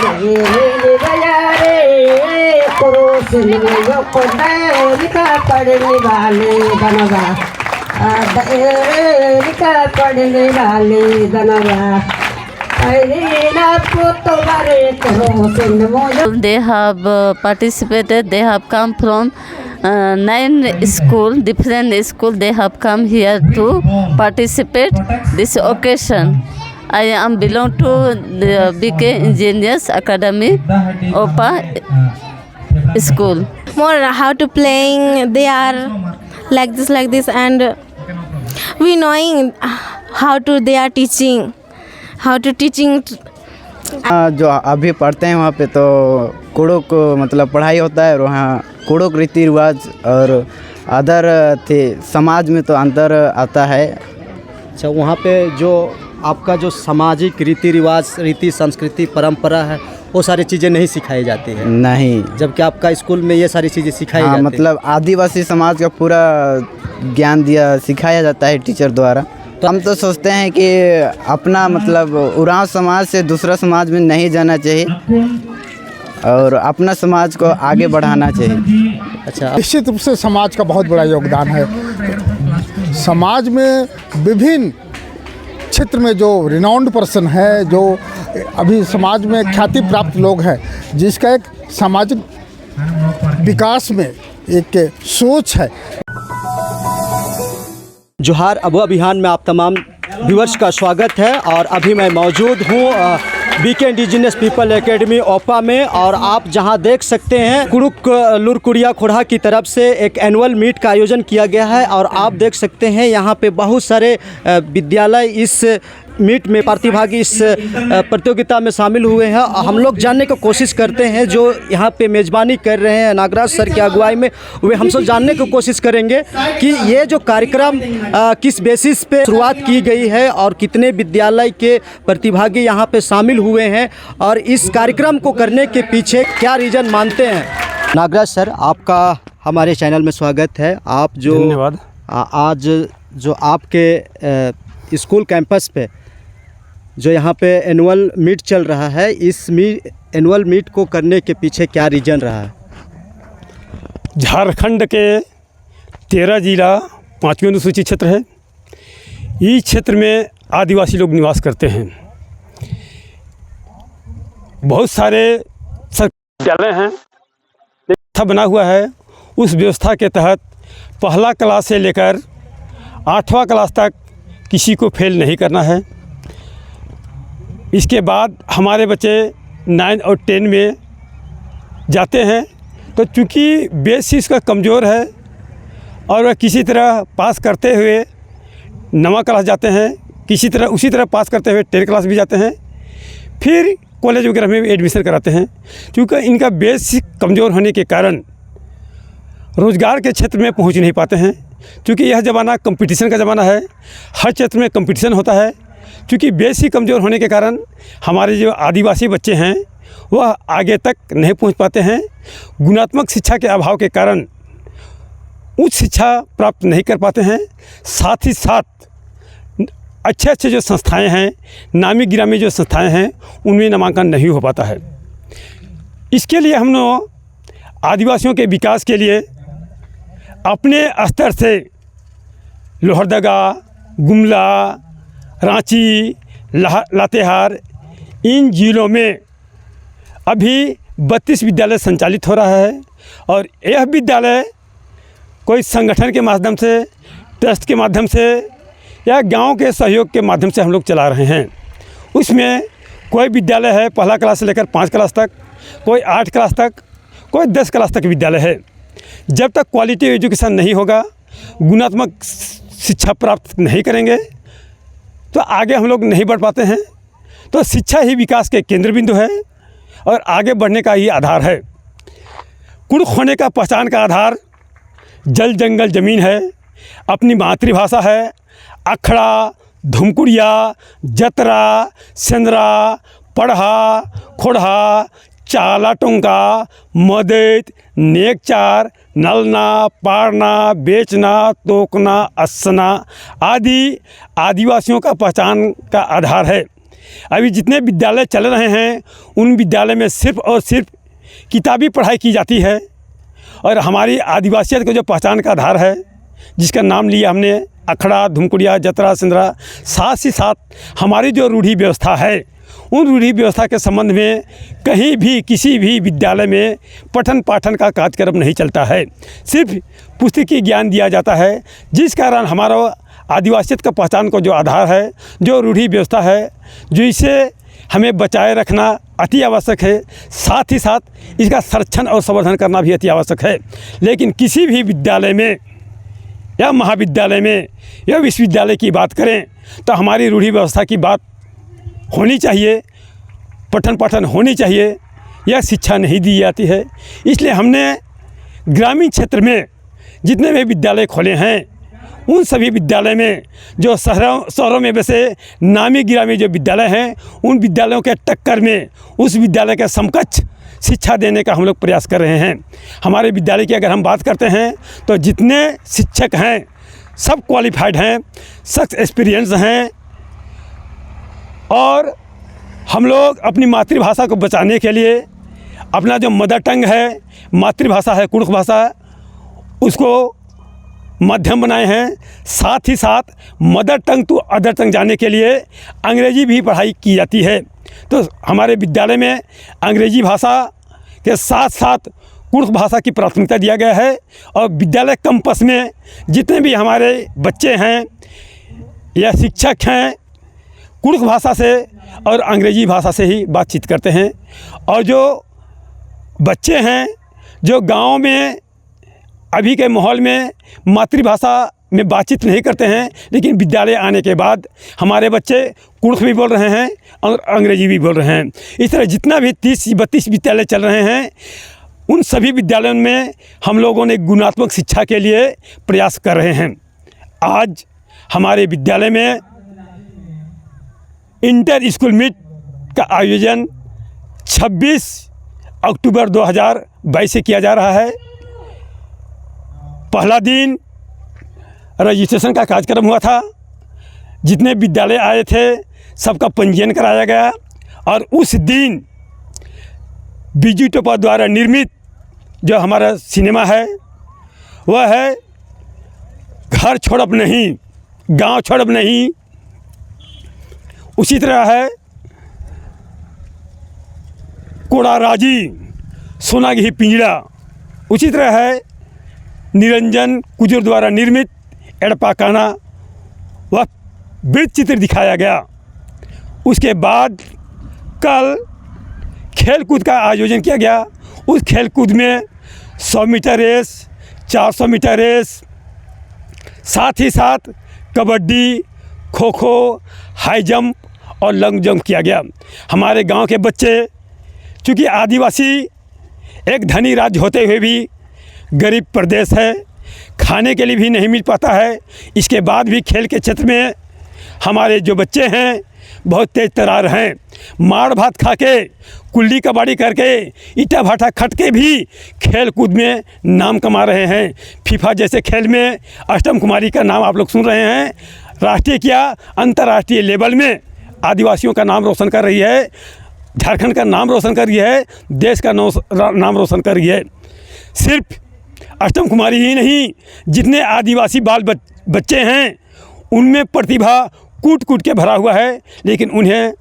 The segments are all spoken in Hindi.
गया रे क्रोस यो को लिखा पढ़ने वाले बनवा लिखा पढ़ने वाले बनवा। They have participated. They have come from 9 school, different school. They have come here to participate this occasion. I am belong to the BK Engineers Academy, OPA school. More how to playing. They are like this, and we knowing how to. They are teaching. How to teaching. जो अभी पढ़ते हैं वहाँ पे तो कुड़ुक मतलब पढ़ाई होता है और वहाँ कुड़ुक रीति रिवाज और अदर थे समाज में तो अंतर आता है। अच्छा, वहाँ पे जो आपका जो सामाजिक रीति रिवाज रीति संस्कृति परंपरा है वो सारी चीज़ें नहीं सिखाई जाती है? नहीं, जबकि आपका स्कूल में ये सारी चीज़ें सिखाई जाती है। मतलब आदिवासी समाज का पूरा ज्ञान सिखाया जाता है टीचर द्वारा। तो हम तो सोचते हैं कि अपना मतलब उरांव समाज से दूसरा समाज में नहीं जाना चाहिए और अपना समाज को आगे बढ़ाना चाहिए। अच्छा, निश्चित रूप से समाज का बहुत बड़ा योगदान है। समाज में विभिन्न क्षेत्र में जो रिनाउंड पर्सन है, जो अभी समाज में ख्याति प्राप्त लोग हैं, जिसका एक सामाजिक विकास में एक सोच है। जोहार अबू अभियान में आप तमाम व्यूअर्स का स्वागत है और अभी मैं मौजूद हूँ बीके इंडिजिनस पीपल एकेडमी ओपा में और आप जहां देख सकते हैं कुड़ुक लुरकुड़िया खोड़ा की तरफ से एक एनुअल मीट का आयोजन किया गया है और आप देख सकते हैं यहां पे बहुत सारे विद्यालय इस मीट में प्रतिभागी इस प्रतियोगिता में शामिल हुए हैं। हम लोग जानने की कोशिश करते हैं जो यहाँ पे मेज़बानी कर रहे हैं नागराज सर की अगुवाई में, वे हमसे जानने की कोशिश करेंगे कि ये जो कार्यक्रम किस बेसिस पे शुरुआत की गई है और कितने विद्यालय के प्रतिभागी यहाँ पे शामिल हुए हैं और इस कार्यक्रम को करने के पीछे क्या रीज़न मानते हैं। नागराज सर, आपका हमारे चैनल में स्वागत है। आप जो धन्यवाद। आज जो आपके स्कूल कैंपस पे जो यहाँ पे एनुअल मीट चल रहा है, इस एनुअल मीट को करने के पीछे क्या रीज़न रहा है? झारखंड के 13 जिला 5वीं अनुसूचित क्षेत्र है। इस क्षेत्र में आदिवासी लोग निवास करते हैं। बहुत सारे विद्यालय हैं, व्यवस्था बना हुआ है। उस व्यवस्था के तहत पहला क्लास से लेकर 8वां क्लास तक किसी को फेल नहीं करना है। इसके बाद हमारे बच्चे 9 और 10 में जाते हैं, तो चूँकि बेस इसका कमज़ोर है और वह किसी तरह पास करते हुए 9वां क्लास जाते हैं, किसी तरह उसी तरह पास करते हुए 10 क्लास भी जाते हैं, फिर कॉलेज वगैरह में भी एडमिशन कराते हैं। क्योंकि इनका बेस कमज़ोर होने के कारण रोज़गार के क्षेत्र में पहुंच नहीं पाते हैं। क्योंकि यह ज़माना कंपटीशन का ज़माना है, हर क्षेत्र में कंपटीशन होता है। क्योंकि बेस ही कमज़ोर होने के कारण हमारे जो आदिवासी बच्चे हैं वह आगे तक नहीं पहुंच पाते हैं। गुणात्मक शिक्षा के अभाव के कारण उच्च शिक्षा प्राप्त नहीं कर पाते हैं। साथ ही साथ अच्छे जो संस्थाएं हैं, नामी गिरामी जो संस्थाएं हैं, उनमें नामांकन नहीं हो पाता है। इसके लिए हम लोग आदिवासियों के विकास के लिए अपने स्तर से लोहरदगा, गुमला, रांची, लातेहार, इन जिलों में अभी 32 विद्यालय संचालित हो रहा है और यह विद्यालय कोई संगठन के माध्यम से, ट्रस्ट के माध्यम से या गांव के सहयोग के माध्यम से हम लोग चला रहे हैं। उसमें कोई विद्यालय है पहला क्लास से लेकर 5 क्लास तक, कोई 8 क्लास तक, कोई 10 क्लास तक विद्यालय है। जब तक क्वालिटी एजुकेशन नहीं होगा, गुणात्मक शिक्षा प्राप्त नहीं करेंगे तो आगे हम लोग नहीं बढ़ पाते हैं। तो शिक्षा ही विकास के केंद्र बिंदु है और आगे बढ़ने का ही आधार है। कुड़ुक होने का पहचान का आधार जल जंगल ज़मीन है, अपनी मातृभाषा है। अखड़ा, धुमकुड़िया, जतरा, सेंदरा, पढ़ा, खोड़ा, चाला टोंका, मदद, नेकचार, नलना, पाड़ना, बेचना, तोकना, असना आदि आदिवासियों का पहचान का आधार है। अभी जितने विद्यालय चल रहे हैं उन विद्यालय में सिर्फ़ और सिर्फ किताबी पढ़ाई की जाती है। और हमारी आदिवासियत को जो पहचान का आधार है, जिसका नाम लिया हमने अखड़ा, धुमकुड़िया, जतरा, सिंदरा, साथ ही साथ हमारी जो रूढ़ी व्यवस्था है, उन रूढ़ी व्यवस्था के संबंध में कहीं भी किसी भी विद्यालय में पठन पाठन का कार्यक्रम नहीं चलता है, सिर्फ पुस्तकीय ज्ञान दिया जाता है। जिस कारण हमारा आदिवासियत का पहचान को जो आधार है, जो रूढ़ी व्यवस्था है, जो इसे हमें बचाए रखना अति आवश्यक है, साथ ही साथ इसका संरक्षण और संवर्धन करना भी अति आवश्यक है। लेकिन किसी भी विद्यालय में या महाविद्यालय में या विश्वविद्यालय की बात करें तो हमारी रूढ़ी व्यवस्था की बात होनी चाहिए, पठन पाठन होनी चाहिए, यह शिक्षा नहीं दी जाती है। इसलिए हमने ग्रामीण क्षेत्र में जितने भी विद्यालय खोले हैं उन सभी विद्यालय में जो शहरों में वैसे नामी गिरामी जो विद्यालय हैं, उन विद्यालयों के टक्कर में उस विद्यालय के समकक्ष शिक्षा देने का हम लोग प्रयास कर रहे हैं। हमारे विद्यालय की अगर हम बात करते हैं तो जितने शिक्षक हैं सब क्वालिफाइड हैं, सख्त एक्सपीरियंस हैं, और हम लोग अपनी मातृभाषा को बचाने के लिए अपना जो मदर टंग है, मातृभाषा है, कुड़ुख भाषा, उसको माध्यम बनाए हैं। साथ ही साथ मदर टंग टू अदर टंग जाने के लिए अंग्रेजी भी पढ़ाई की जाती है। तो हमारे विद्यालय में अंग्रेजी भाषा के साथ साथ कुड़ुख भाषा की प्राथमिकता दिया गया है। और विद्यालय कैंपस में जितने भी हमारे बच्चे हैं या शिक्षक हैं, कुड़ुख भाषा से और अंग्रेजी भाषा से ही बातचीत करते हैं। और जो बच्चे हैं जो गाँव में अभी के माहौल में मातृभाषा में बातचीत नहीं करते हैं, लेकिन विद्यालय आने के बाद हमारे बच्चे कुड़ुख भी बोल रहे हैं और अंग्रेजी भी बोल रहे हैं। इस तरह जितना भी 30-32 विद्यालय चल रहे हैं, उन सभी विद्यालयों में हम लोगों ने गुणात्मक शिक्षा के लिए प्रयास कर रहे हैं। आज हमारे विद्यालय में इंटर स्कूल मीट का आयोजन 26 अक्टूबर 2022 से किया जा रहा है। पहला दिन रजिस्ट्रेशन का कार्यक्रम हुआ था, जितने विद्यालय आए थे सबका पंजीयन कराया गया। और उस दिन बिजू टोपा द्वारा निर्मित जो हमारा सिनेमा है वह है घर छोड़ब नहीं, गांव छोड़ब नहीं। उसी तरह है कोड़ा राजी, सोना घी पिंजड़ा। उसी तरह है निरंजन कुजूर द्वारा निर्मित एड़पा काना, वह वृत्त चित्र दिखाया गया। उसके बाद कल खेल कूद का आयोजन किया गया। उस खेल कूद में 100 मीटर रेस, 400 मीटर रेस, साथ ही साथ कबड्डी, खो खो, हाई जंप और लॉन्ग जंप किया गया। हमारे गांव के बच्चे, चूँकि आदिवासी एक धनी राज्य होते हुए भी गरीब प्रदेश है, खाने के लिए भी नहीं मिल पाता है, इसके बाद भी खेल के क्षेत्र में हमारे जो बच्चे हैं बहुत तेज तरार हैं। मार भात खा के, कुल्ली कबाड़ी करके, ईटा भाटा खट के भी खेल कूद में नाम कमा रहे हैं। फीफा जैसे खेल में अष्टम कुमारी का नाम आप लोग सुन रहे हैं, राष्ट्रीय क्या अंतर्राष्ट्रीय लेवल में आदिवासियों का नाम रोशन कर रही है, झारखंड का नाम रोशन कर रही है, देश का नाम रोशन कर रही है। सिर्फ अष्टम कुमारी ही नहीं, जितने आदिवासी बाल बच्चे हैं उनमें प्रतिभा कूट कूट के भरा हुआ है, लेकिन उन्हें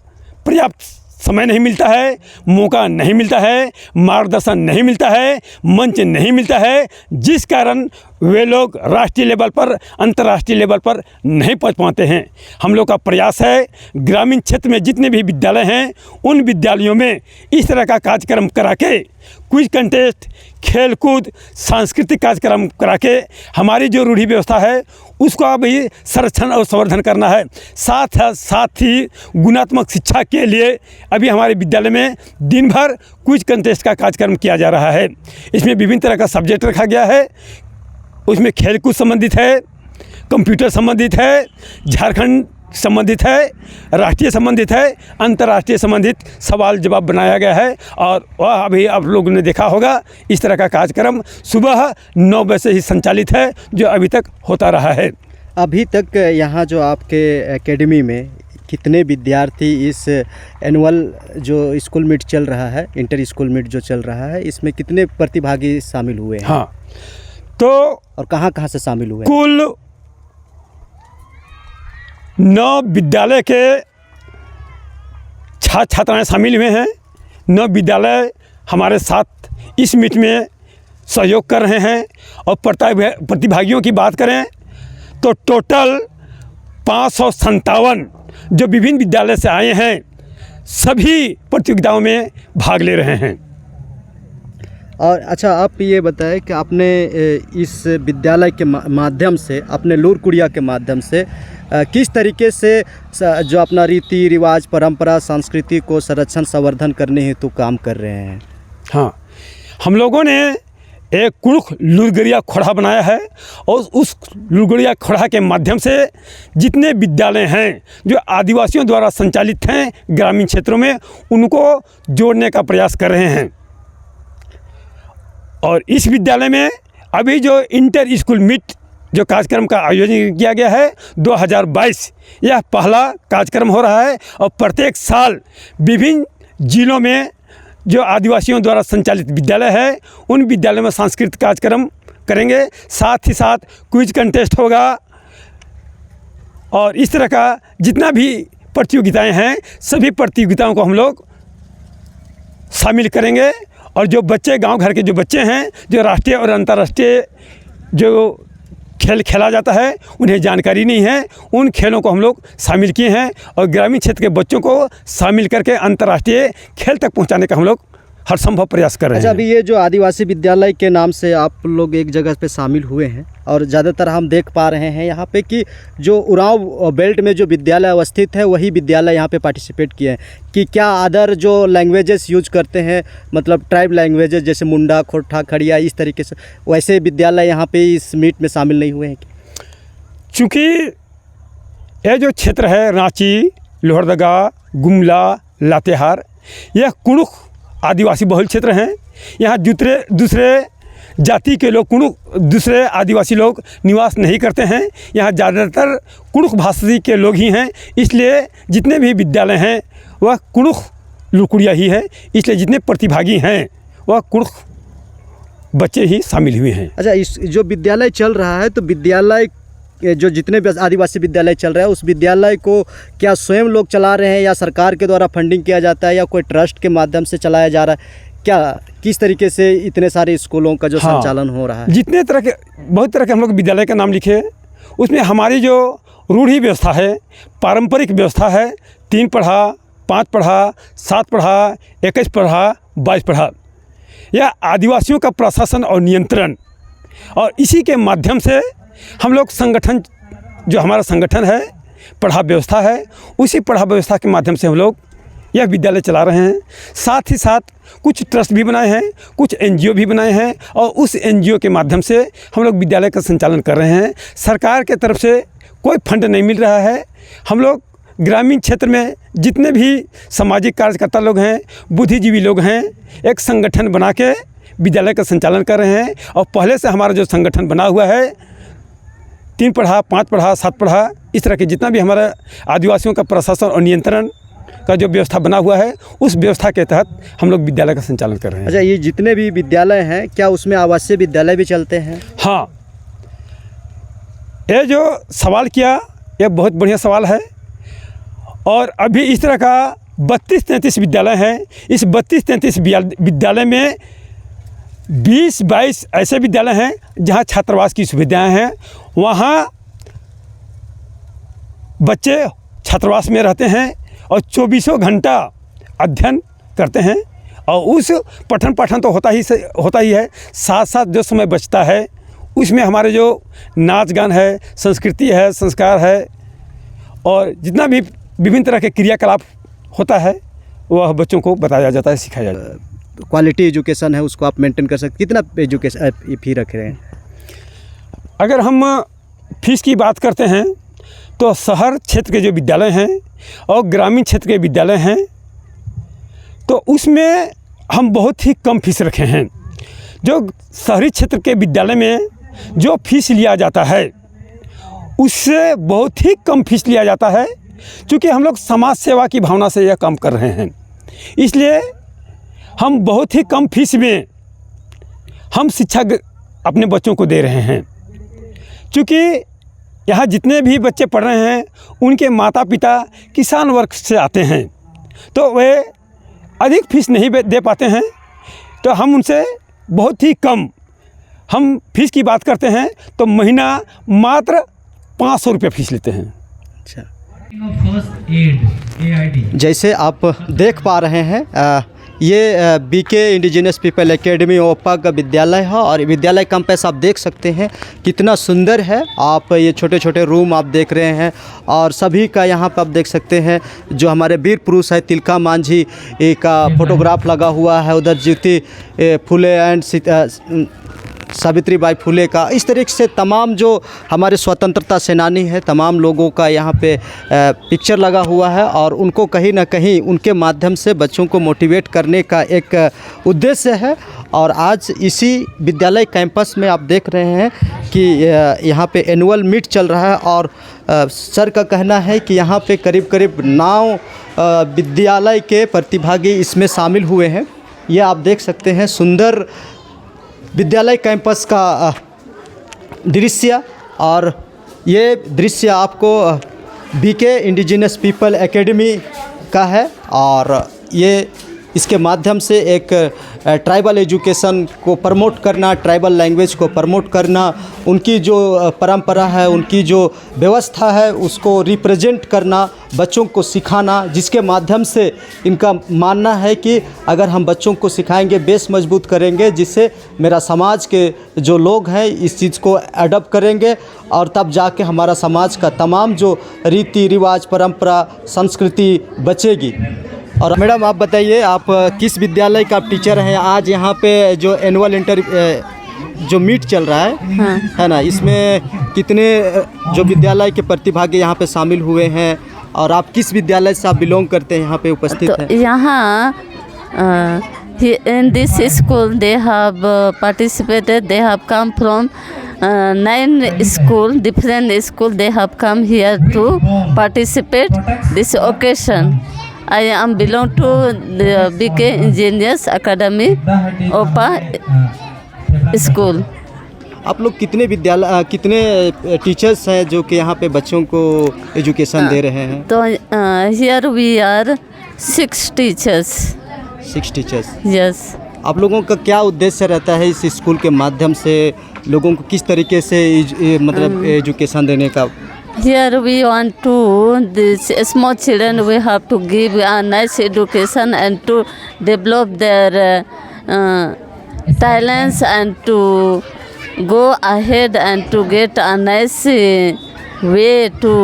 पर्याप्त समय नहीं मिलता है, मौका नहीं मिलता है, मार्गदर्शन नहीं मिलता है, मंच नहीं मिलता है, जिस कारण वे लोग राष्ट्रीय लेवल पर, अंतर्राष्ट्रीय लेवल पर नहीं पहुंच पाते हैं। हम लोग का प्रयास है ग्रामीण क्षेत्र में जितने भी विद्यालय हैं उन विद्यालयों में इस तरह का कार्यक्रम करा के, क्विज कंटेस्ट, खेल कूद, सांस्कृतिक कार्यक्रम करा के हमारी जो रूढ़ी व्यवस्था है उसका भी संरक्षण और संवर्धन करना है। साथ ही गुणात्मक शिक्षा के लिए अभी हमारे विद्यालय में दिन भर क्विज कंटेस्ट का कार्यक्रम किया जा रहा है। इसमें विभिन्न तरह का सब्जेक्ट रखा गया है। उसमें खेल कूद संबंधित है, कंप्यूटर संबंधित है, झारखंड संबंधित है, राष्ट्रीय संबंधित है, अंतर्राष्ट्रीय संबंधित सवाल जवाब बनाया गया है। और वह अभी आप लोगों ने देखा होगा इस तरह का कार्यक्रम सुबह 9 बजे से ही संचालित है, जो अभी तक होता रहा है। अभी तक यहाँ जो आपके एकेडमी में कितने विद्यार्थी इस एनुअल जो स्कूल मीट चल रहा है, इंटर स्कूल मीट जो चल रहा है, इसमें कितने प्रतिभागी शामिल हुए हैं? हाँ, तो और कहाँ से शामिल हुए? कुल 9 विद्यालय के छात्र छात्राएँ शामिल हुए हैं। 9 विद्यालय हमारे साथ इस मीट में सहयोग कर रहे हैं। और प्रतिभागियों की बात करें तो टोटल 557 जो विभिन्न विद्यालय से आए हैं, सभी प्रतियोगिताओं में भाग ले रहे हैं। और अच्छा, आप ये बताएं कि आपने इस विद्यालय के माध्यम से, अपने लूरकुड़िया के माध्यम से किस तरीके से जो अपना रीति रिवाज, परंपरा, संस्कृति को संरक्षण संवर्धन करने हेतु काम कर रहे हैं? हाँ, हम लोगों ने एक कुड़ुख लुरगुड़िया खोड़ा बनाया है और उस लुरगुड़िया खोड़ा के माध्यम से जितने विद्यालय हैं जो आदिवासियों द्वारा संचालित हैं ग्रामीण क्षेत्रों में, उनको जोड़ने का प्रयास कर रहे हैं। और इस विद्यालय में अभी जो इंटर स्कूल मीट जो कार्यक्रम का आयोजन किया गया है 2022, यह पहला कार्यक्रम हो रहा है। और प्रत्येक साल विभिन्न जिलों में जो आदिवासियों द्वारा संचालित विद्यालय है, उन विद्यालयों में सांस्कृतिक कार्यक्रम करेंगे। साथ ही साथ क्विज कंटेस्ट होगा और इस तरह का जितना भी प्रतियोगिताएं हैं, सभी प्रतियोगिताओं को हम लोग शामिल करेंगे। और जो बच्चे, गांव घर के जो बच्चे हैं, जो राष्ट्रीय और अंतर्राष्ट्रीय जो खेल खेला जाता है, उन्हें जानकारी नहीं है, उन खेलों को हम लोग शामिल किए हैं और ग्रामीण क्षेत्र के बच्चों को शामिल करके अंतर्राष्ट्रीय खेल तक पहुंचाने का हम लोग हर संभव प्रयास कर रहे हैं। अच्छा, अभी ये जो आदिवासी विद्यालय के नाम से आप लोग एक जगह पे शामिल हुए हैं और ज़्यादातर हम देख पा रहे हैं यहाँ पे कि जो उरांव बेल्ट में जो विद्यालय अवस्थित है, वही विद्यालय यहाँ पे पार्टिसिपेट किए हैं। कि क्या अदर जो लैंग्वेजेस यूज करते हैं, मतलब ट्राइब लैंग्वेजेस जैसे मुंडा, खोरठा, खड़िया, इस तरीके से, वैसे विद्यालय यहाँ पे इस मीट में शामिल नहीं हुए हैं? चूँकि यह जो क्षेत्र है रांची, लोहरदगा, गुमला, लातेहार, यह कुड़ुख आदिवासी बहुल क्षेत्र हैं। यहाँ दूसरे जाति के लोग, कुड़ुख दूसरे आदिवासी लोग निवास नहीं करते हैं। यहाँ ज़्यादातर कुड़ुख भाषी के लोग ही हैं। इसलिए जितने भी विद्यालय हैं वह कुड़ुख लुरकुड़िया ही है। इसलिए जितने प्रतिभागी हैं वह कुड़ुख बच्चे ही शामिल हुए हैं। अच्छा, इस जो विद्यालय चल रहा है, तो विद्यालय जो जितने भी आदिवासी विद्यालय चल रहा है, उस विद्यालय को क्या स्वयं लोग चला रहे हैं या सरकार के द्वारा फंडिंग किया जाता है या कोई ट्रस्ट के माध्यम से चलाया जा रहा है? क्या किस तरीके से इतने सारे स्कूलों का जो संचालन हो रहा है? जितने तरह के, बहुत तरह के हम लोग विद्यालय का नाम लिखे, उसमें हमारी जो रूढ़ी व्यवस्था है, पारंपरिक व्यवस्था है, 3 पढ़ा, 5 पढ़ा, 7 पढ़ा, 21 पढ़ा, 22 पढ़ा, यह आदिवासियों का प्रशासन और नियंत्रण, और इसी के माध्यम से हम लोग संगठन, जो हमारा संगठन है, पढ़ा व्यवस्था है, उसी पढ़ा व्यवस्था के माध्यम से हम लोग यह विद्यालय चला रहे हैं। साथ ही साथ कुछ ट्रस्ट भी बनाए हैं, कुछ एनजीओ भी बनाए हैं और उस एनजीओ के माध्यम से हम लोग विद्यालय का संचालन कर रहे हैं। सरकार के तरफ से कोई फंड नहीं मिल रहा है। हम लोग ग्रामीण क्षेत्र में जितने भी सामाजिक कार्यकर्ता लोग हैं, बुद्धिजीवी लोग हैं, एक संगठन बना के विद्यालय का संचालन कर रहे हैं। और पहले से हमारा जो संगठन बना हुआ है, 3 पढ़ा, 5 पढ़ा, 7 पढ़ा, इस तरह के जितना भी हमारा आदिवासियों का प्रशासन और नियंत्रण का जो व्यवस्था बना हुआ है, उस व्यवस्था के तहत हम लोग विद्यालय का संचालन कर रहे हैं। अच्छा, ये जितने भी विद्यालय हैं, क्या उसमें आवासीय विद्यालय भी चलते हैं? हाँ, ये जो सवाल किया, ये बहुत बढ़िया सवाल है। और अभी इस तरह का 32-33 विद्यालय हैं। इस 32-33 विद्यालय में 20-22 ऐसे विद्यालय हैं जहाँ छात्रावास की सुविधाएं हैं। वहाँ बच्चे छात्रावास में रहते हैं और 24 घंटा अध्ययन करते हैं। और उस पठन पाठन तो होता ही है, साथ साथ जो समय बचता है उसमें हमारे जो नाच गान है, संस्कृति है, संस्कार है और जितना भी विभिन्न तरह के क्रियाकलाप होता है, वह बच्चों को बताया जाता है, सिखाया जाता है। क्वालिटी एजुकेशन है, उसको आप मेंटेन कर सकते। कितना एजुकेशन फ़ी रख रहे हैं? अगर हम फीस की बात करते हैं तो शहर क्षेत्र के जो विद्यालय हैं और ग्रामीण क्षेत्र के विद्यालय हैं, तो उसमें हम बहुत ही कम फीस रखे हैं। जो शहरी क्षेत्र के विद्यालय में जो फीस लिया जाता है, उससे बहुत ही कम फीस लिया जाता है चूँकि हम लोग समाज सेवा की भावना से यह काम कर रहे हैं, इसलिए हम बहुत ही कम फीस में हम शिक्षा अपने बच्चों को दे रहे हैं। चूँकि यहाँ जितने भी बच्चे पढ़ रहे हैं उनके माता पिता किसान वर्ग से आते हैं, तो वे अधिक फीस नहीं दे पाते हैं, तो हम उनसे बहुत ही कम हम फीस की बात करते हैं तो महीना मात्र 500 रुपये फीस लेते हैं। अच्छा, जैसे आप देख पा रहे हैं ये बीके इंडिजिनस पीपल एकेडमी ओपा का विद्यालय है और विद्यालय कैंपस आप देख सकते हैं कितना सुंदर है। आप ये छोटे छोटे रूम आप देख रहे हैं और सभी का यहाँ पर आप देख सकते हैं जो हमारे वीर पुरुष है तिलका मांझी का फोटोग्राफ लगा हुआ है, उधर ज्योति फुले एंड सावित्रीबाई फुले का, इस तरीके से तमाम जो हमारे स्वतंत्रता सेनानी है तमाम लोगों का यहाँ पे पिक्चर लगा हुआ है और उनको कहीं ना कहीं उनके माध्यम से बच्चों को मोटिवेट करने का एक उद्देश्य है। और आज इसी विद्यालय कैंपस में आप देख रहे हैं कि यहाँ पे एनुअल मीट चल रहा है और सर का कहना है कि यहाँ पे करीब करीब 9 विद्यालय के प्रतिभागी इसमें शामिल हुए हैं। ये आप देख सकते हैं सुंदर विद्यालय कैंपस का दृश्य, और ये दृश्य आपको बीके इंडिजिनस पीपल एकेडमी का है और ये इसके माध्यम से एक ट्राइबल एजुकेशन को प्रमोट करना, ट्राइबल लैंग्वेज को प्रमोट करना, उनकी जो परंपरा है, उनकी जो व्यवस्था है उसको रिप्रेजेंट करना, बच्चों को सिखाना, जिसके माध्यम से इनका मानना है कि अगर हम बच्चों को सिखाएंगे, बेस मजबूत करेंगे, जिससे मेरा समाज के जो लोग हैं इस चीज़ को अडॉप्ट करेंगे और तब जाके हमारा समाज का तमाम जो रीति रिवाज, परंपरा, संस्कृति बचेगी। और मैडम आप बताइए, आप किस विद्यालय का आप टीचर हैं? आज यहाँ पे जो एनुअल जो मीट चल रहा है, हाँ। है ना, इसमें कितने जो विद्यालय के प्रतिभागी यहाँ पे शामिल हुए हैं और आप किस विद्यालय से आप बिलोंग करते हैं यहाँ पे उपस्थित हैं? तो यहाँ in this school they have participated, they have come from 9 school, different school, they have come here to participate this occasion. I am belong to the BK Engineers Academy OPA school. आप लोग कितने विद्यालय कितने टीचर्स हैं जो कि यहाँ पे बच्चों को एजुकेशन दे रहे हैं? तो here we are 6 teachers. 6 teachers. Yes. आप लोगों का क्या उद्देश्य रहता है इस स्कूल के माध्यम से लोगों को किस तरीके से मतलब एजुकेशन देने का? Here we want to these small children we have to give a nice education and to develop their talents and to go ahead and to get a nice way to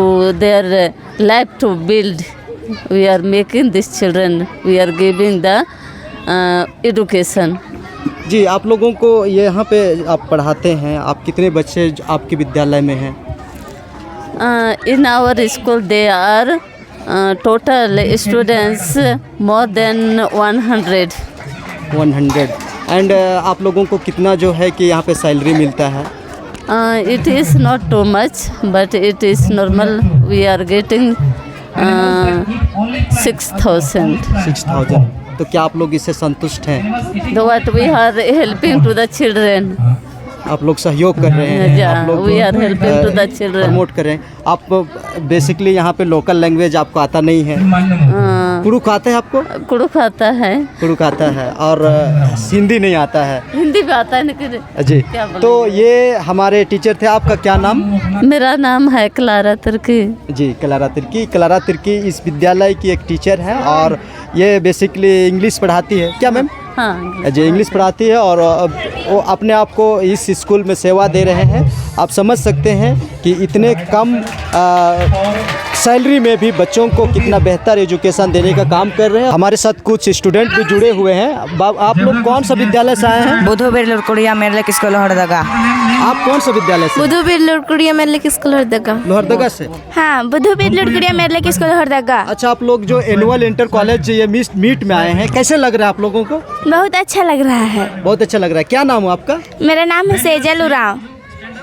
their life to build. We are making these children, we are giving the education. जी, आप लोगों को यहाँ पे आप पढ़ाते हैं, आप कितने बच्चे आपके विद्यालय में हैं? In our school there are total students more than 100. 100 and आप लोगों को कितना जो है कि यहाँ पे सैलरी मिलता है? It is not too much, but it is normal. We are getting 6,000. 6,000। तो क्या आप लोग इससे संतुष्ट हैं? What we are helping to the children. आप लोग सहयोग कर रहे हैं, Yeah, आप लोग we are helping to the children. Promote कर रहे हैं। आप बेसिकली यहाँ पे लोकल लैंग्वेज आपको आता नहीं है? कुड़ुक आता है आपको? कुड़ुक आता है, कुड़ुक आता है और हिंदी नहीं आता है? हिंदी भी आता है लेकिन जी। क्या बोलें? तो ये हमारे टीचर थे, आपका क्या नाम? मेरा नाम है क्लारा तिर्की। जी, क्लारा तिर्की। क्लारा तिर्की इस विद्यालय की एक टीचर है और ये बेसिकली इंग्लिश पढ़ाती है। क्या मैम? हाँ जी, इंग्लिश पढ़ाती है और वो अपने आप को इस स्कूल में सेवा दे रहे हैं। आप समझ सकते हैं कि इतने कम सैलरी में भी बच्चों को कितना बेहतर एजुकेशन देने का काम कर रहे हैं। हमारे साथ कुछ स्टूडेंट भी जुड़े हुए हैं। आप लोग कौन सा विद्यालय से आए हैं? बुधुबीर लुरकुड़िया मेरलेक स्कूल लोहरदगा। आप कौन सा विद्यालय से? बुधुबीर लुरकुड़िया मेरलेक स्कूल लोहरदगा। लोहरदगा से? हाँ, बुधुबीर लुरकुड़िया मेरलेक स्कूल लोहरदगा। अच्छा, आप लोग जो एनुअल इंटर कॉलेज ये मीट में आए हैं, कैसे लग रहा है आप लोगों को? बहुत अच्छा लग रहा है। बहुत अच्छा लग रहा है। क्या नाम है आपका? मेरा नाम है सेजल उरांव।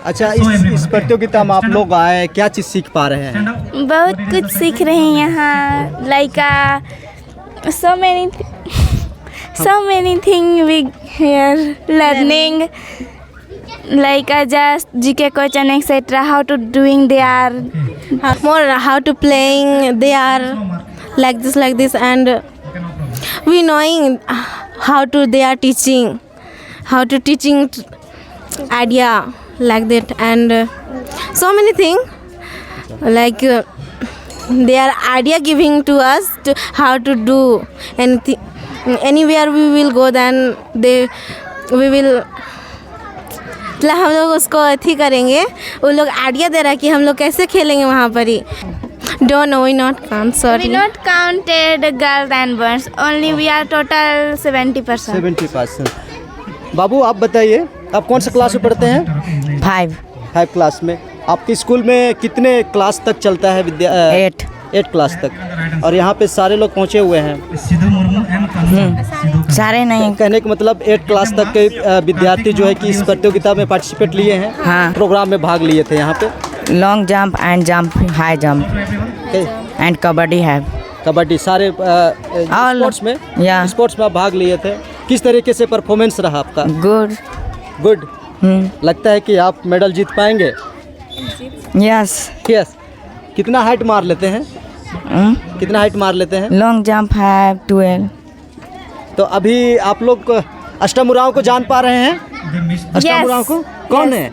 अच्छा, इस प्रतियोगिता में आप लोग आए, क्या चीज़ सीख पा रहे हैं? बहुत कुछ सीख रहे हैं यहाँ, like so many thing we here learning, like just GK question etc. How to doing they are more how to playing they are like this and we knowing how to they are teaching, how to teaching idea like that and so many things like they are idea giving to us to how to do anything. Anywhere we will go then we will मतलब हम लोग उसको अथी करेंगे, वो लोग आइडिया दे रहा है कि हम लोग कैसे खेलेंगे वहाँ पर ही. Don't know, we not count, sorry. we not counted girls and boys, only we are total 70%. 70%. बाबू आप बताइए, आप कौन सा क्लास में पढ़ते हैं? 5 क्लास में. आपके स्कूल में कितने क्लास तक चलता है 8 क्लास तक, और यहाँ पे सारे लोग पहुँचे हुए हैं? सारे नहीं, कहने का मतलब 8 क्लास तक के विद्यार्थी जो है कि इस प्रतियोगिता में पार्टिसिपेट लिए हैं, हाँ, प्रोग्राम में भाग लिए थे यहाँ पे. Long jump and jump, high jump and kabaddi है. कबड्डी सारे स्पोर्ट्स में, या स्पोर्ट्स में आप भाग लिए थे. किस तरीके से परफॉर्मेंस रहा आपका? गुड. लगता है कि आप मेडल जीत पाएंगे? यस. कितना हाइट मार लेते हैं? कितना हाइट मार लेते हैं? लॉन्ग जंप है 12. तो अभी आप लोग अष्टमुराओं को जान पा रहे हैं? अष्टमुराओं को कौन है?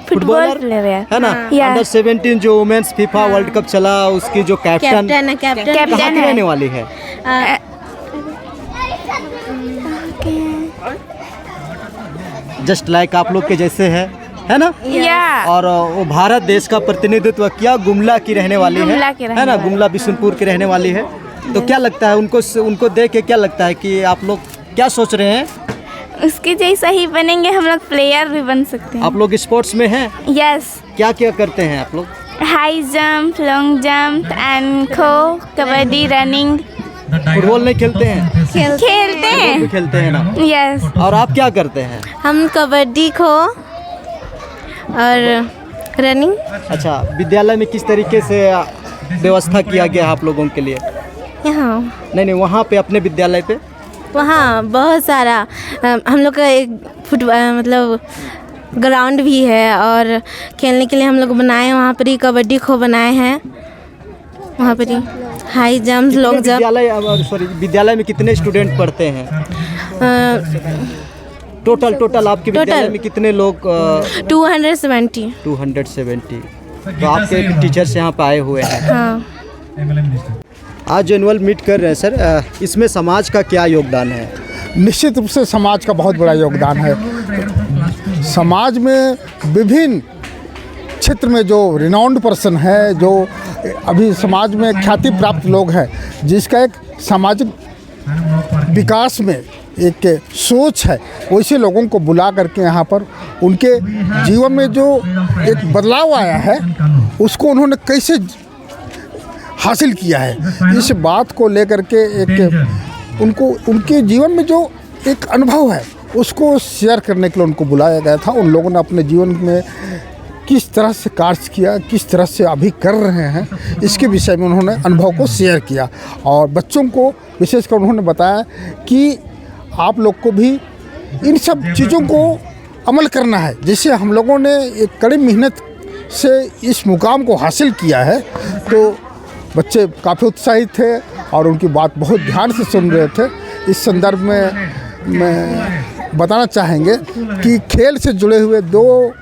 फुटबॉल प्लेयर है ना? अंडर 17 जो वुमेन्स फीफा वर्ल्ड कप चला, उसकी जो कैप्टन कहाँ की रहने वाली है? जस्ट लाइक आप लोग के जैसे है ना? और वो भारत देश का प्रतिनिधित्व किया, गुमला की रहने वाली है ना? गुमला बिशुनपुर की रहने वाली है. तो क्या लगता है उनको देख के, क्या लगता है कि आप लोग क्या सोच रहे हैं? उसके जैसा ही बनेंगे हम लोग, प्लेयर भी बन सकते हैं. आप लोग स्पोर्ट्स में हैं? यस. क्या क्या करते हैं आप लोग? High jump, long jump and खो, कबड्डी, रनिंग. फुटबॉल नहीं खेलते हैं? खेलते हैं ना? यस. और आप क्या करते हैं? हम कबड्डी, खो और रनिंग. अच्छा, विद्यालय में किस तरीके से व्यवस्था किया गया आप लोगों के लिए? यहाँ नहीं, वहाँ पे अपने विद्यालय पे वहाँ बहुत सारा हम लोग का एक फुटबॉल मतलब ग्राउंड भी है, और खेलने के लिए हम लोग बनाए हैं वहाँ पर ही, कबड्डी, खो बनाए हैं वहाँ पर ही, हाई जंप, लॉन्ग जंप. विद्यालय में कितने स्टूडेंट पढ़ते हैं? टोटल आपके विद्यालय में कितने लोग? 270. तो आपके टीचर्स यहाँ पे आए हुए हैं. हाँ. आज एनुअल मीट कर रहे हैं सर, इसमें समाज का क्या योगदान है? निश्चित रूप से समाज का बहुत बड़ा योगदान है. समाज में विभिन्न क्षेत्र में जो रिनाउंड पर्सन है, जो अभी समाज में ख्याति प्राप्त लोग हैं, जिसका एक सामाजिक विकास में एक सोच है, वैसे लोगों को बुला करके यहाँ पर उनके जीवन में जो एक बदलाव आया है उसको उन्होंने कैसे हासिल किया है, इस बात को लेकर के एक उनके जीवन में जो एक अनुभव है उसको शेयर करने के लिए उनको बुलाया गया था. उन लोगों ने अपने जीवन में किस तरह से कार्य किया, किस तरह से अभी कर रहे हैं, इसके विषय में उन्होंने अनुभव को शेयर किया. और बच्चों को विशेषकर उन्होंने बताया कि आप लोग को भी इन सब चीज़ों को अमल करना है. जैसे हम लोगों ने एक कड़ी मेहनत से इस मुकाम को हासिल किया है, तो बच्चे काफ़ी उत्साहित थे और उनकी बात बहुत ध्यान से सुन रहे थे. इस संदर्भ में मैं बताना चाहेंगे कि खेल से जुड़े हुए 2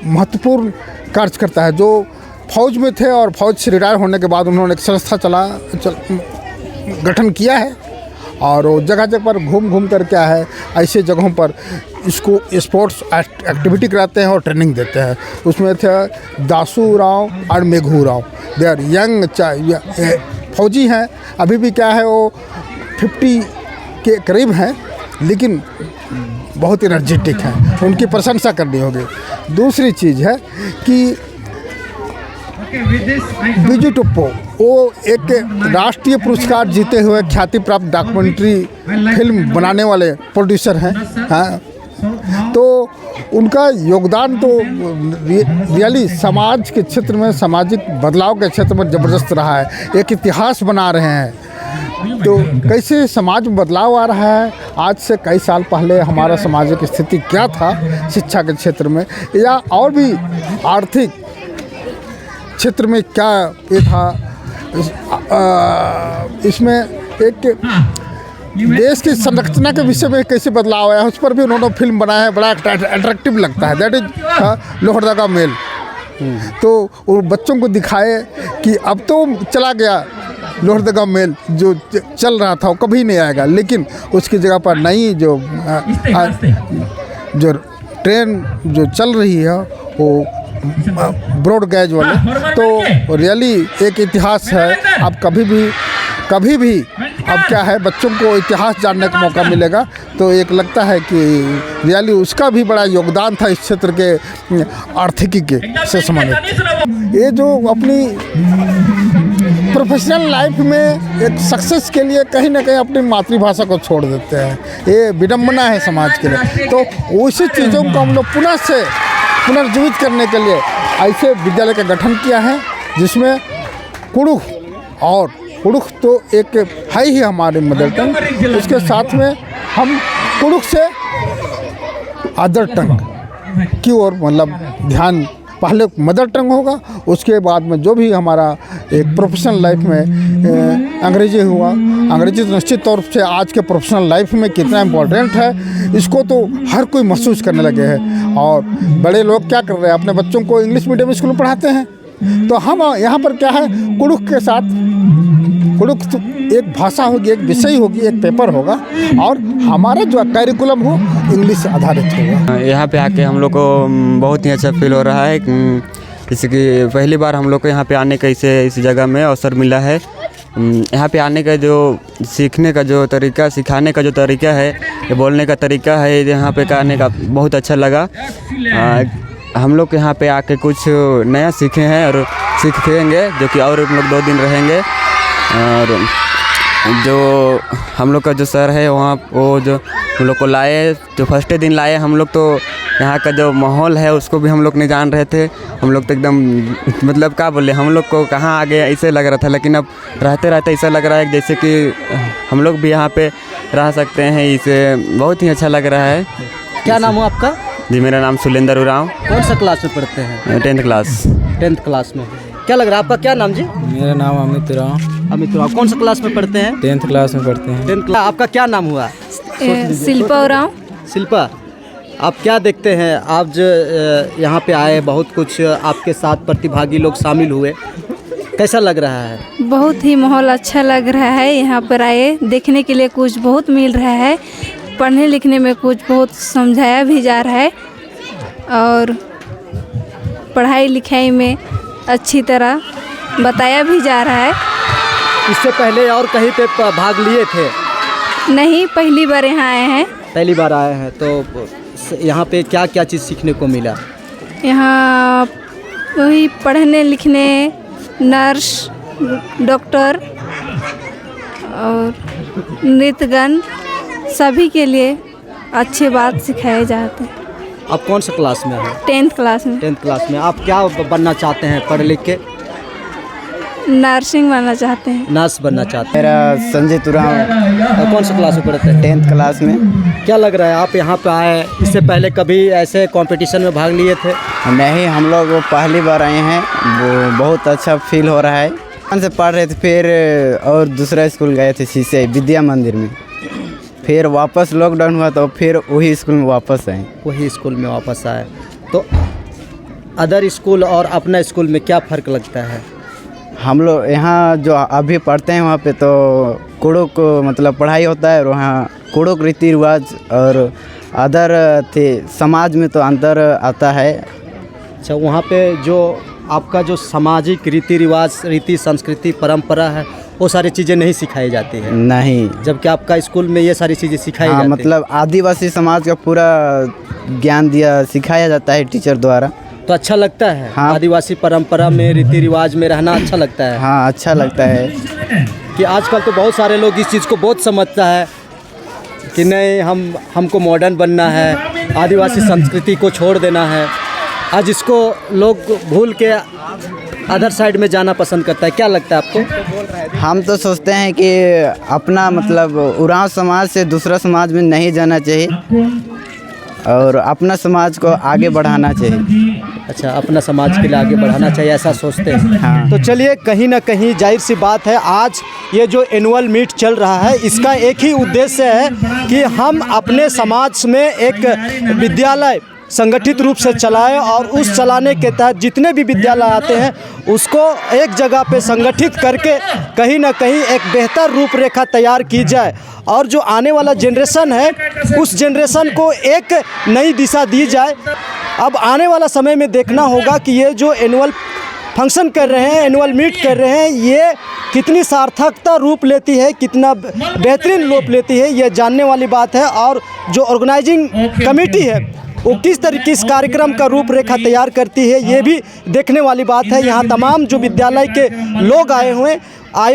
महत्वपूर्ण कार्यकर्ता है जो फौज में थे, और फौज से रिटायर होने के बाद उन्होंने एक संस्था गठन किया है, और वो जगह जगह पर घूम कर क्या है ऐसे जगहों पर इसको स्पोर्ट्स एक्टिविटी कराते हैं और ट्रेनिंग देते हैं. उसमें थे दासू राव और Meghu Rao. They are young फौजी हैं, अभी भी क्या है वो 50 के करीब हैं, लेकिन बहुत एनर्जेटिक हैं, उनकी प्रशंसा करनी होगी. दूसरी चीज़ है कि बिजू टुप्पो वो एक राष्ट्रीय पुरस्कार जीते हुए ख्याति प्राप्त डॉक्यूमेंट्री फिल्म बनाने वाले प्रोड्यूसर हैं. हाँ, तो उनका योगदान तो रियली समाज के क्षेत्र में, सामाजिक बदलाव के क्षेत्र में ज़बरदस्त रहा है। एक इतिहास बना रहे हैं। तो कैसे समाज में बदलाव आ रहा है, आज से कई साल पहले हमारा सामाजिक स्थिति क्या था शिक्षा के क्षेत्र में, या और भी आर्थिक क्षेत्र में क्या ये था, इसमें एक देश की संरचना के विषय में कैसे बदलाव आया, उस पर भी उन्होंने फिल्म बनाया है। बड़ा अट्रैक्टिव लगता है। That is Lohardaga mail. तो वो बच्चों को दिखाए कि अब तो चला गया लोहरदगा मेल, जो चल रहा था वो कभी नहीं आएगा, लेकिन उसकी जगह पर नई जो ट्रेन जो चल रही है वो ब्रॉड गैज वाले, तो रियली एक इतिहास है। अब कभी भी अब क्या है, बच्चों को इतिहास जानने का मौका मिलेगा, तो एक लगता है कि रियली उसका भी बड़ा योगदान था इस क्षेत्र के आर्थिकी के से संबंधित। ये जो अपनी प्रोफेशनल लाइफ में एक सक्सेस के लिए कहीं ना कहीं अपनी मातृभाषा को छोड़ देते हैं, ये विडम्बना है समाज के लिए। तो उसी चीज़ों को हम लोग पुनर्जीवित करने के लिए ऐसे विद्यालय का गठन किया है, जिसमें कुड़ुख तो एक है ही हमारे मदर टंग, उसके साथ में हम कुड़ुख से अदर टंग की ओर मतलब ध्यान, पहले मदर टंग होगा, उसके बाद में जो भी हमारा एक प्रोफेशनल लाइफ में अंग्रेजी हुआ। अंग्रेजी तो निश्चित तौर से आज के प्रोफेशनल लाइफ में कितना इम्पोर्टेंट है, इसको तो हर कोई महसूस करने लगे हैं। और बड़े लोग क्या कर रहे हैं, अपने बच्चों को इंग्लिश मीडियम स्कूल में पढ़ाते हैं। तो हम यहाँ पर क्या है, कुड़ुख के साथ, कुड़ुख तो एक भाषा होगी, एक विषय होगी, एक पेपर होगा, और हमारा जो करिकुलम हो इंग्लिश आधारित होगा। यहाँ पे आके हम लोग को बहुत ही अच्छा फील हो रहा है, जैसे कि पहली बार हम लोग को यहाँ पे आने का इस जगह में अवसर मिला है। यहाँ पे आने का जो सीखने का जो तरीका, सिखाने का जो तरीका है, ये बोलने का तरीका है, यहाँ पे आने का बहुत अच्छा लगा। हम लोग यहाँ पे आके कुछ नया सीखे हैं और सीखेंगे, जो कि और हम लोग 2 दिन रहेंगे। और जो हम लोग का जो सर है वहाँ, वो जो हम लोग को लाए, जो फर्स्ट दिन लाए हम लोग, तो यहाँ का जो माहौल है उसको भी हम लोग नहीं जान रहे थे। हम लोग तो एकदम मतलब क्या बोले, हम लोग को कहाँ आ गए ऐसे लग रहा था, लेकिन अब रहते रहते ऐसा लग रहा है जैसे कि हम लोग भी यहाँ पे रह सकते हैं। इसे बहुत ही अच्छा लग रहा है। क्या नाम हो आपका? जी, मेरा नाम सुलेंदर उरांव। कौन सा क्लास में पढ़ते हैं? 10th class. 10th क्लास में। क्या लग रहा है आपका, क्या नाम जी? मेरा नाम अमित उरांव। अमित उरांव। कौन सा क्लास में पढ़ते हैं? 10th क्लास में पढ़ते हैं। 10th class. आपका क्या नाम हुआ? शिल्पा उरांव। शिल्पा, आप क्या देखते हैं, आप जो यहाँ पे आए, बहुत कुछ आपके साथ प्रतिभागी लोग शामिल हुए, कैसा लग रहा है? बहुत ही माहौल अच्छा लग रहा है। यहाँ पर आए, देखने के लिए कुछ बहुत मिल रहा है, पढ़ने लिखने में कुछ बहुत समझाया भी जा रहा है, और पढ़ाई लिखाई में अच्छी तरह बताया भी जा रहा है। इससे पहले और कहीं पे भाग लिए थे? नहीं, पहली बार यहाँ आए हैं। पहली बार आए हैं, तो यहाँ पे क्या क्या चीज़ सीखने को मिला? यहाँ वही पढ़ने लिखने, नर्स, डॉक्टर और नृत्यगण, सभी के लिए अच्छी बात सिखाए जाते हैं। आप कौन सा क्लास में हैं? 10th क्लास में। 10th क्लास में। आप क्या बनना चाहते हैं पढ़ लिख के? नर्सिंग बनना चाहते हैं। नर्स बनना चाहते हैं। मेरा संजय उरांव। कौन सा क्लास में पढ़ते हैं? 10th क्लास में। क्या लग रहा है, आप यहाँ पे आए, इससे पहले कभी ऐसे कंपटीशन में भाग लिए थे? नहीं, हम लोग पहली बार आए हैं, वो बहुत अच्छा फील हो रहा है। वहाँ से पढ़ रहे थे, फिर और दूसरा स्कूल गए थे सीसे विद्या मंदिर में, फिर वापस लॉकडाउन हुआ तो फिर वही स्कूल में वापस आए। वही स्कूल में वापस आए। तो अदर स्कूल और अपना स्कूल में क्या फ़र्क लगता है? हम लोग यहाँ जो अभी पढ़ते हैं वहाँ पे तो कुड़ुक मतलब पढ़ाई होता है, और वहाँ कुड़ुक रीति रिवाज और अदर थे समाज में तो अंतर आता है। अच्छा, वहाँ पे जो आपका जो सामाजिक रीति रिवाज, रीति संस्कृति परंपरा है, वो सारी चीज़ें नहीं सिखाई जाती है? नहीं, जबकि आपका स्कूल में ये सारी चीज़ें सिखाई जाती है। मतलब आदिवासी समाज का पूरा ज्ञान सिखाया जाता है टीचर द्वारा। तो अच्छा लगता है? हाँ। आदिवासी परंपरा में, रीति रिवाज में रहना अच्छा लगता है? हाँ, अच्छा लगता है। कि आजकल तो बहुत सारे लोग इस चीज़ को बहुत समझता है कि नहीं हमको मॉडर्न बनना है, आदिवासी संस्कृति को छोड़ देना है। आज इसको लोग भूल के अदर साइड में जाना पसंद करता है। क्या लगता है आपको? हम तो सोचते हैं कि अपना मतलब उरांव समाज से दूसरा समाज में नहीं जाना चाहिए और अपना समाज को आगे बढ़ाना चाहिए। अच्छा, अपना समाज के लिए आगे बढ़ाना चाहिए, ऐसा सोचते हैं। हाँ। तो चलिए, कहीं ना कहीं जाहिर सी बात है, आज ये जो एनुअल मीट चल रहा है इसका एक ही उद्देश्य है कि हम अपने समाज में एक विद्यालय संगठित रूप से चलाएं और उस चलाने के तहत जितने भी विद्यालय आते हैं उसको एक जगह पे संगठित करके कहीं ना कहीं एक बेहतर रूपरेखा तैयार की जाए और जो आने वाला जनरेशन है उस जनरेशन को एक नई दिशा दी जाए। अब आने वाला समय में देखना होगा कि ये जो एनुअल फंक्शन कर रहे हैं, एनुअल मीट कर रहे हैं, ये कितनी सार्थकता रूप लेती है, कितना बेहतरीन रूप लेती है, ये जानने वाली बात है। और जो ऑर्गेनाइजिंग कमेटी है वो किस तरीके इस कार्यक्रम का रूपरेखा तैयार करती है, ये भी देखने वाली बात है। यहाँ तमाम जो विद्यालय के लोग आए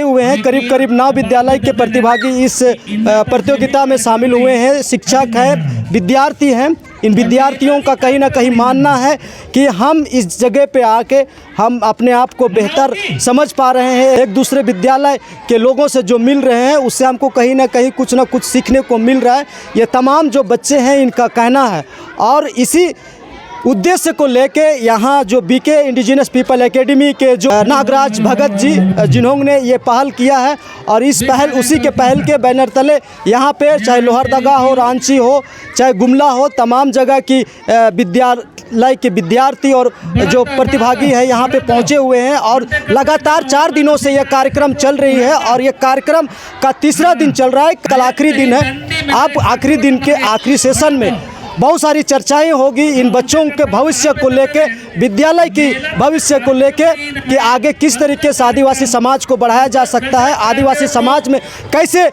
हुए हैं, करीब करीब 9 विद्यालय के प्रतिभागी इस प्रतियोगिता में शामिल हुए हैं। शिक्षक हैं, विद्यार्थी हैं। इन विद्यार्थियों का कहीं ना कहीं मानना है कि हम इस जगह पे आके हम अपने आप को बेहतर समझ पा रहे हैं। एक दूसरे विद्यालय के लोगों से जो मिल रहे हैं उससे हमको कहीं ना कहीं कुछ ना कुछ सीखने को मिल रहा है। ये तमाम जो बच्चे हैं इनका कहना है और इसी उद्देश्य को लेके यहाँ जो बीके इंडिजिनस पीपल एकेडमी के जो नागराज भगत जी जिन्होंने ये पहल किया है और इस पहल उसी के पहल के बैनर तले यहाँ पे चाहे लोहरदगा हो, रांची हो, चाहे गुमला हो, तमाम जगह की विद्यालय के विद्यार्थी और जो प्रतिभागी है यहाँ पे पहुँचे हुए हैं और लगातार 4 दिनों से यह कार्यक्रम चल रही है और ये कार्यक्रम का तीसरा दिन चल रहा है। कल आखिरी दिन है। आप आखिरी दिन के आखिरी सेशन में बहुत सारी चर्चाएं होगी इन बच्चों के भविष्य को लेके, विद्यालय की भविष्य को लेके कि आगे किस तरीके से आदिवासी समाज को बढ़ाया जा सकता है, आदिवासी समाज में कैसे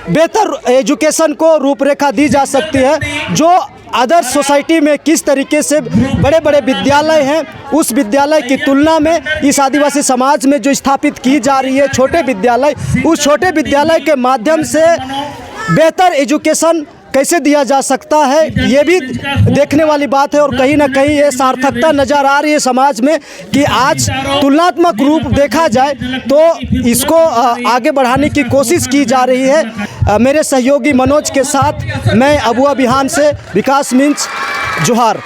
बेहतर एजुकेशन को रूपरेखा दी जा सकती है, जो अदर सोसाइटी में किस तरीके से बड़े बड़े विद्यालय हैं उस विद्यालय की तुलना में इस आदिवासी समाज में जो स्थापित की जा रही है छोटे विद्यालय, उस छोटे विद्यालय के माध्यम से बेहतर एजुकेशन कैसे दिया जा सकता है, ये भी देखने वाली बात है। और कहीं ना कहीं ये सार्थकता नज़र आ रही है समाज में कि आज तुलनात्मक रूप देखा जाए तो इसको आगे बढ़ाने की कोशिश की जा रही है। मेरे सहयोगी मनोज के साथ मैं अबुआ बिहान से विकास मिंच, जोहार।